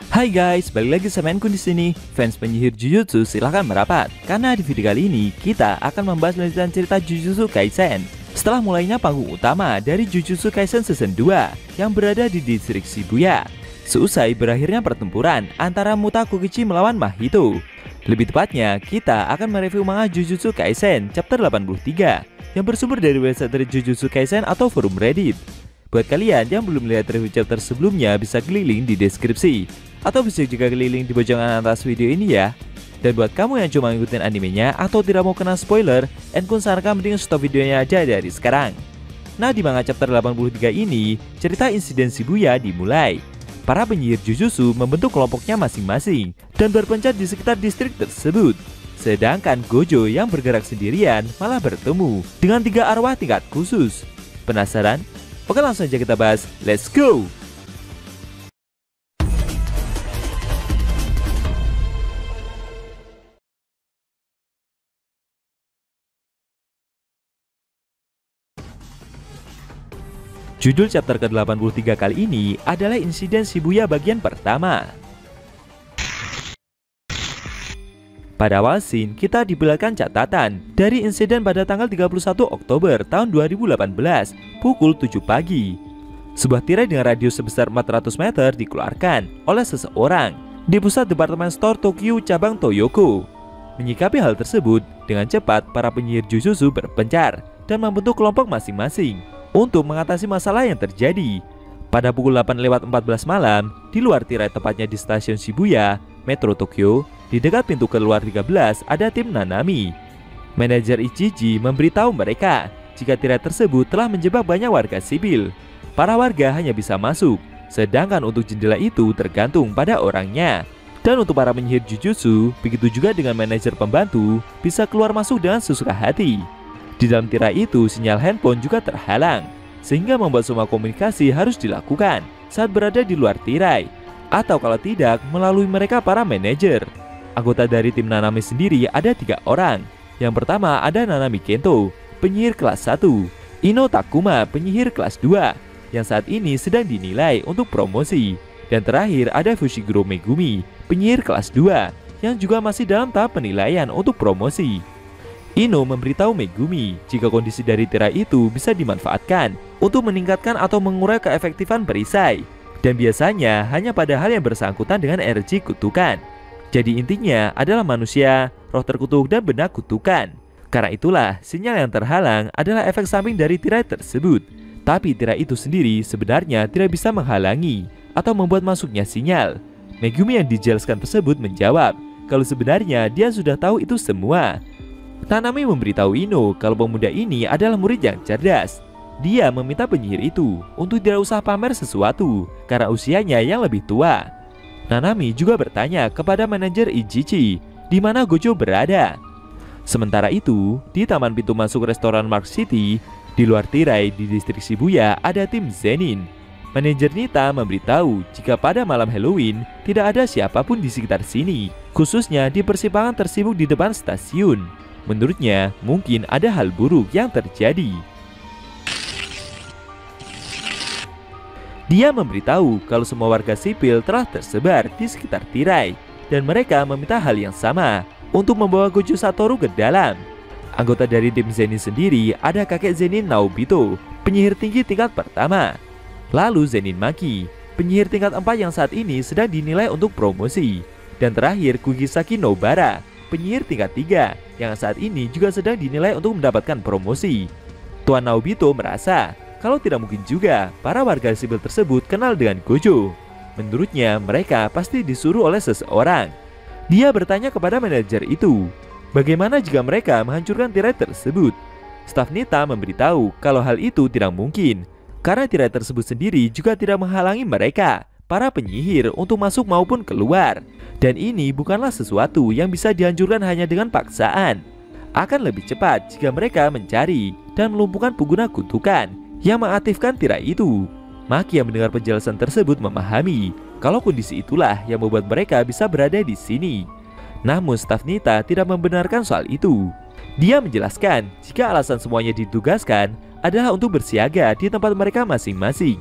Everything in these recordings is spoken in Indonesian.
Hai guys, balik lagi sama Enku di sini. Fans penyihir Jujutsu silahkan merapat, karena di video kali ini kita akan membahas lanjutan cerita Jujutsu Kaisen. Setelah mulainya panggung utama dari Jujutsu Kaisen Season 2 yang berada di distrik Shibuya, seusai berakhirnya pertempuran antara Muta Kokichi melawan Mahito. Lebih tepatnya, kita akan mereview manga Jujutsu Kaisen chapter 83 yang bersumber dari website dari Jujutsu Kaisen atau forum Reddit. Buat kalian yang belum lihat review chapter sebelumnya, bisa keliling di deskripsi atau bisa juga keliling di pojokan atas video ini ya. Dan buat kamu yang cuma ngikutin animenya atau tidak mau kena spoiler, Enkun sarankan mending stop videonya aja dari sekarang. Nah, di manga chapter 83 ini, cerita insiden Shibuya dimulai. Para penyihir Jujutsu membentuk kelompoknya masing-masing dan berpencar di sekitar distrik tersebut. Sedangkan Gojo yang bergerak sendirian malah bertemu dengan 3 arwah tingkat khusus. Penasaran? Oke, langsung aja kita bahas. Let's go! Judul chapter ke-83 kali ini adalah insiden Shibuya bagian pertama. Pada awal scene, kita diperlihatkan catatan dari insiden pada tanggal 31 Oktober tahun 2018 pukul 7 pagi. Sebuah tirai dengan radius sebesar 400 meter dikeluarkan oleh seseorang di pusat departemen store Tokyo cabang Toyoko. Menyikapi hal tersebut, dengan cepat para penyihir Jujutsu berpencar dan membentuk kelompok masing-masing untuk mengatasi masalah yang terjadi. Pada pukul 8:14 malam, di luar tirai tepatnya di stasiun Shibuya, Metro Tokyo, di dekat pintu keluar 13 ada tim Nanami. Manajer Ichiji memberitahu mereka jika tirai tersebut telah menjebak banyak warga sipil. Para warga hanya bisa masuk, sedangkan untuk jendela itu tergantung pada orangnya. Dan untuk para penyihir Jujutsu, begitu juga dengan manajer pembantu, bisa keluar masuk dengan sesuka hati. Di dalam tirai itu, sinyal handphone juga terhalang, sehingga membuat semua komunikasi harus dilakukan saat berada di luar tirai, atau kalau tidak, melalui mereka para manajer. Anggota dari tim Nanami sendiri ada 3 orang. Yang pertama ada Nanami Kento, penyihir kelas 1, Ino Takuma, penyihir kelas 2, yang saat ini sedang dinilai untuk promosi. Dan terakhir ada Fushiguro Megumi, penyihir kelas 2, yang juga masih dalam tahap penilaian untuk promosi. Ino memberitahu Megumi jika kondisi dari tirai itu bisa dimanfaatkan untuk meningkatkan atau mengurai keefektifan perisai, dan biasanya hanya pada hal yang bersangkutan dengan energi kutukan. Jadi intinya adalah manusia, roh terkutuk, dan benda kutukan. Karena itulah sinyal yang terhalang adalah efek samping dari tirai tersebut. Tapi tirai itu sendiri sebenarnya tidak bisa menghalangi atau membuat masuknya sinyal. Megumi yang dijelaskan tersebut menjawab kalau sebenarnya dia sudah tahu itu semua. Nanami memberitahu Ino kalau pemuda ini adalah murid yang cerdas. Dia meminta penyihir itu untuk tidak usah pamer sesuatu karena usianya yang lebih tua. Nanami juga bertanya kepada manajer Ichiji di mana Gojo berada. Sementara itu, di taman pintu masuk restoran Mark City, di luar tirai di distrik Shibuya ada tim Zenin. Manajer Nita memberitahu jika pada malam Halloween tidak ada siapapun di sekitar sini, khususnya di persimpangan tersibuk di depan stasiun. Menurutnya, mungkin ada hal buruk yang terjadi. Dia memberitahu kalau semua warga sipil telah tersebar di sekitar tirai dan mereka meminta hal yang sama untuk membawa Gojo Satoru ke dalam. Anggota dari tim Zenin sendiri ada kakek Zenin Naobito, penyihir tinggi tingkat pertama. Lalu Zenin Maki, penyihir tingkat 4 yang saat ini sedang dinilai untuk promosi. Dan terakhir Kugisaki Nobara, penyihir tingkat 3 yang saat ini juga sedang dinilai untuk mendapatkan promosi. Tuan Naobito merasa kalau tidak mungkin juga para warga sipil tersebut kenal dengan Gojo. Menurutnya mereka pasti disuruh oleh seseorang. Dia bertanya kepada manajer itu, bagaimana jika mereka menghancurkan tirai tersebut? Staf Nita memberitahu kalau hal itu tidak mungkin, karena tirai tersebut sendiri juga tidak menghalangi mereka, para penyihir, untuk masuk maupun keluar. Dan ini bukanlah sesuatu yang bisa dihancurkan hanya dengan paksaan. Akan lebih cepat jika mereka mencari dan melumpuhkan pengguna kutukan yang mengaktifkan tirai itu. Maki yang mendengar penjelasan tersebut memahami kalau kondisi itulah yang membuat mereka bisa berada di sini. Namun staf Nita tidak membenarkan soal itu. Dia menjelaskan jika alasan semuanya ditugaskan adalah untuk bersiaga di tempat mereka masing-masing.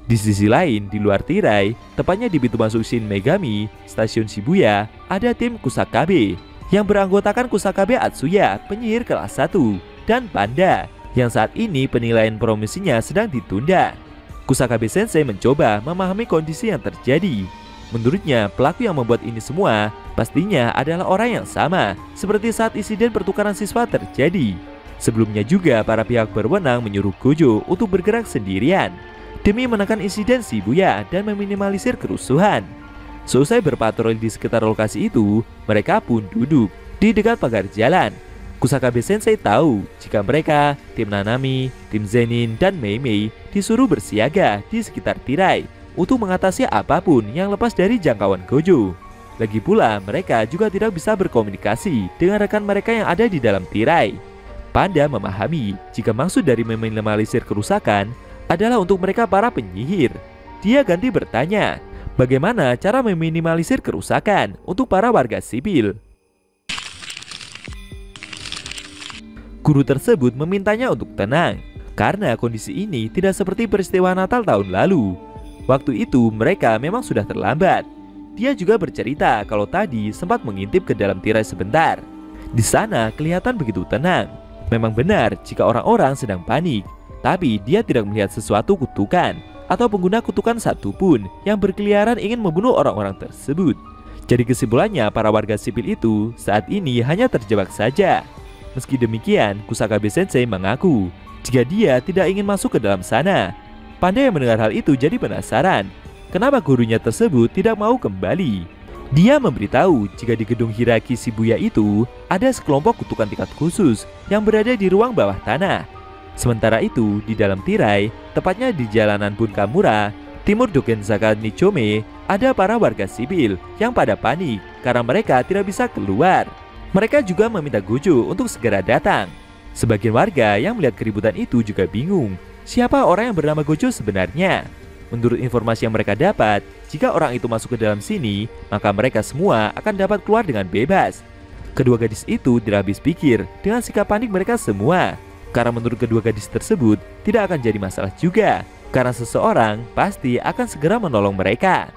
Di sisi lain, di luar tirai, tepatnya di pintu masuk Shin Megami, stasiun Shibuya, ada tim Kusakabe yang beranggotakan Kusakabe Atsuya, penyihir kelas 1, dan Panda, yang saat ini penilaian promosinya sedang ditunda. Kusakabe Sensei mencoba memahami kondisi yang terjadi. Menurutnya, pelaku yang membuat ini semua pastinya adalah orang yang sama seperti saat insiden pertukaran siswa terjadi. Sebelumnya juga para pihak berwenang menyuruh Gojo untuk bergerak sendirian demi menekan insiden Shibuya dan meminimalisir kerusuhan. Selesai berpatroli di sekitar lokasi itu, mereka pun duduk di dekat pagar jalan. Kusakabe Sensei tahu jika mereka, tim Nanami, tim Zenin, dan Mei Mei disuruh bersiaga di sekitar tirai untuk mengatasi apapun yang lepas dari jangkauan Gojo. Lagi pula, mereka juga tidak bisa berkomunikasi dengan rekan mereka yang ada di dalam tirai. Panda memahami jika maksud dari meminimalisir kerusakan adalah untuk mereka para penyihir. Dia ganti bertanya, bagaimana cara meminimalisir kerusakan untuk para warga sipil? Guru tersebut memintanya untuk tenang, karena kondisi ini tidak seperti peristiwa Natal tahun lalu. Waktu itu mereka memang sudah terlambat. Dia juga bercerita kalau tadi sempat mengintip ke dalam tirai sebentar. Di sana kelihatan begitu tenang. Memang benar jika orang-orang sedang panik, tapi dia tidak melihat sesuatu kutukan atau pengguna kutukan satupun yang berkeliaran ingin membunuh orang-orang tersebut. Jadi kesimpulannya, para warga sipil itu saat ini hanya terjebak saja. Meski demikian, Kusakabe Sensei mengaku jika dia tidak ingin masuk ke dalam sana. Panda yang mendengar hal itu jadi penasaran, kenapa gurunya tersebut tidak mau kembali. Dia memberitahu jika di gedung hierarki Shibuya itu ada sekelompok kutukan tingkat khusus yang berada di ruang bawah tanah. Sementara itu, di dalam tirai, tepatnya di jalanan Bunkamura, timur Dogenzaka Nichome, ada para warga sipil yang pada panik karena mereka tidak bisa keluar. Mereka juga meminta Gojo untuk segera datang. Sebagian warga yang melihat keributan itu juga bingung, siapa orang yang bernama Gojo sebenarnya. Menurut informasi yang mereka dapat, jika orang itu masuk ke dalam sini, maka mereka semua akan dapat keluar dengan bebas. Kedua gadis itu tidak habis pikir dengan sikap panik mereka semua, karena menurut kedua gadis tersebut tidak akan jadi masalah juga, karena seseorang pasti akan segera menolong mereka.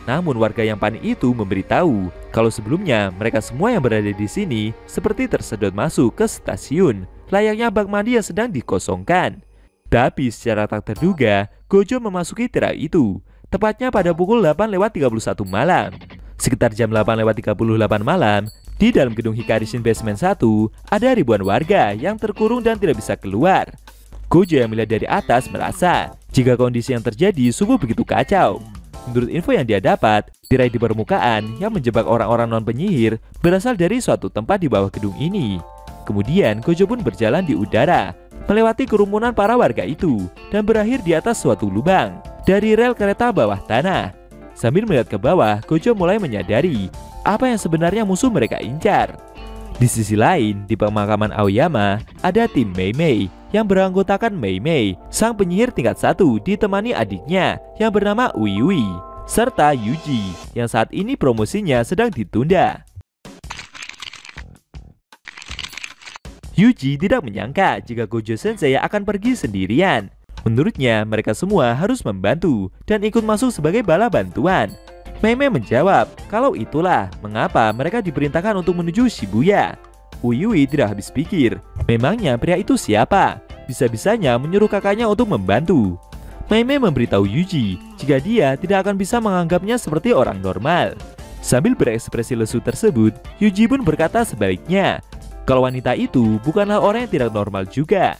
Namun warga yang panik itu memberitahu kalau sebelumnya mereka semua yang berada di sini seperti tersedot masuk ke stasiun, layaknya bak mandi yang sedang dikosongkan. Tapi secara tak terduga, Gojo memasuki tirai itu, tepatnya pada pukul 8:31 malam. Sekitar jam 8:38 malam, di dalam gedung Hikari Shin Basement 1, ada ribuan warga yang terkurung dan tidak bisa keluar. Gojo yang melihat dari atas merasa jika kondisi yang terjadi sungguh begitu kacau. Menurut info yang dia dapat, tirai di permukaan yang menjebak orang-orang non-penyihir berasal dari suatu tempat di bawah gedung ini. Kemudian Gojo pun berjalan di udara, melewati kerumunan para warga itu, dan berakhir di atas suatu lubang dari rel kereta bawah tanah. Sambil melihat ke bawah, Gojo mulai menyadari apa yang sebenarnya musuh mereka incar. Di sisi lain, di pemakaman Aoyama, ada tim Mei Mei yang beranggotakan Mei Mei, sang penyihir tingkat 1, ditemani adiknya yang bernama Ui Ui, serta Yuji yang saat ini promosinya sedang ditunda. Yuji tidak menyangka jika Gojo Sensei akan pergi sendirian. Menurutnya mereka semua harus membantu dan ikut masuk sebagai bala bantuan. Mei Mei menjawab kalau itulah mengapa mereka diperintahkan untuk menuju Shibuya. Ui Ui tidak habis pikir, memangnya pria itu siapa? Bisa-bisanya menyuruh kakaknya untuk membantu. Mei Mei memberitahu Yuji jika dia tidak akan bisa menganggapnya seperti orang normal. Sambil berekspresi lesu tersebut, Yuji pun berkata sebaliknya, kalau wanita itu bukanlah orang yang tidak normal juga.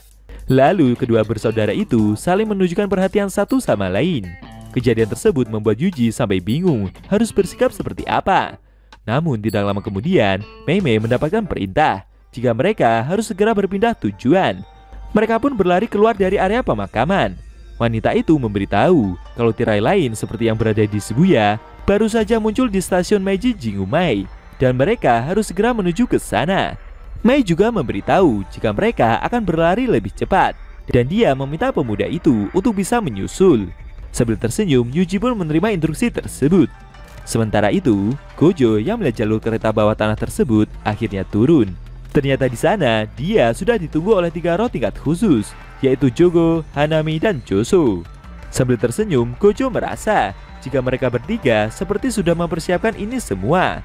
Lalu kedua bersaudara itu saling menunjukkan perhatian satu sama lain. Kejadian tersebut membuat Yuji sampai bingung harus bersikap seperti apa. Namun tidak lama kemudian, Mei Mei mendapatkan perintah jika mereka harus segera berpindah tujuan. Mereka pun berlari keluar dari area pemakaman. Wanita itu memberitahu kalau tirai lain seperti yang berada di Shibuya baru saja muncul di stasiun Meiji Jingumai, dan mereka harus segera menuju ke sana. Mei juga memberitahu jika mereka akan berlari lebih cepat, dan dia meminta pemuda itu untuk bisa menyusul. Sambil tersenyum, Yuji pun menerima instruksi tersebut. Sementara itu, Gojo yang melihat jalur kereta bawah tanah tersebut akhirnya turun. Ternyata di sana dia sudah ditunggu oleh 3 roh tingkat khusus, yaitu Jogo, Hanami, dan Joso. Sambil tersenyum, Gojo merasa jika mereka bertiga seperti sudah mempersiapkan ini semua.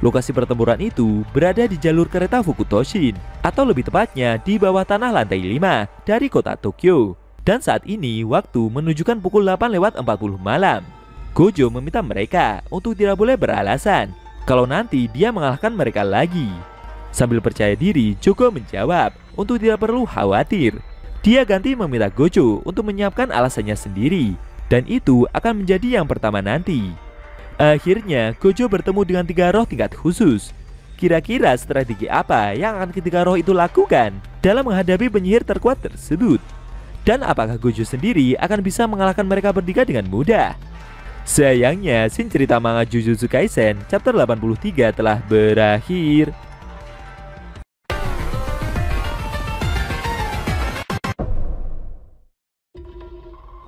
Lokasi pertempuran itu berada di jalur kereta Fukutoshin, atau lebih tepatnya di bawah tanah lantai 5 dari kota Tokyo. Dan saat ini waktu menunjukkan pukul 8:40 malam. Gojo meminta mereka untuk tidak boleh beralasan kalau nanti dia mengalahkan mereka lagi. Sambil percaya diri, Jogo menjawab untuk tidak perlu khawatir. Dia ganti meminta Gojo untuk menyiapkan alasannya sendiri, dan itu akan menjadi yang pertama nanti. Akhirnya Gojo bertemu dengan 3 roh tingkat khusus. Kira-kira strategi apa yang akan ketiga roh itu lakukan dalam menghadapi penyihir terkuat tersebut? Dan apakah Gojo sendiri akan bisa mengalahkan mereka bertiga dengan mudah? Sayangnya, scene cerita manga Jujutsu Kaisen chapter 83 telah berakhir.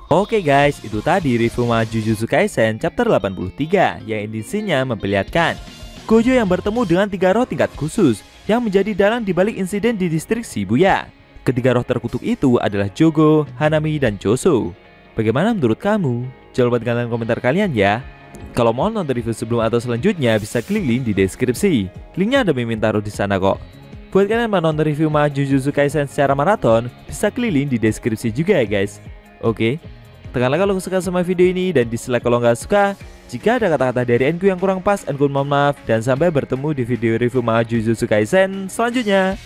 Oke guys, itu tadi review manga Jujutsu Kaisen chapter 83 yang intinya memperlihatkan Gojo yang bertemu dengan 3 roh tingkat khusus yang menjadi dalang dibalik insiden di distrik Shibuya. Ketiga roh terkutuk itu adalah Jogo, Hanami, dan Choso. Bagaimana menurut kamu? Jangan lupa tinggalkan komentar kalian ya. Kalau mau nonton review sebelum atau selanjutnya bisa klik link di deskripsi. Linknya ada mimin taruh di sana kok. Buat kalian yang mau nonton review manga Jujutsu Kaisen secara maraton, bisa klik link di deskripsi juga ya guys. Oke, tekan like kalau suka sama video ini dan dislike kalau nggak suka. Jika ada kata-kata dari Enku yang kurang pas, Enku mohon maaf, dan sampai bertemu di video review manga Jujutsu Kaisen selanjutnya.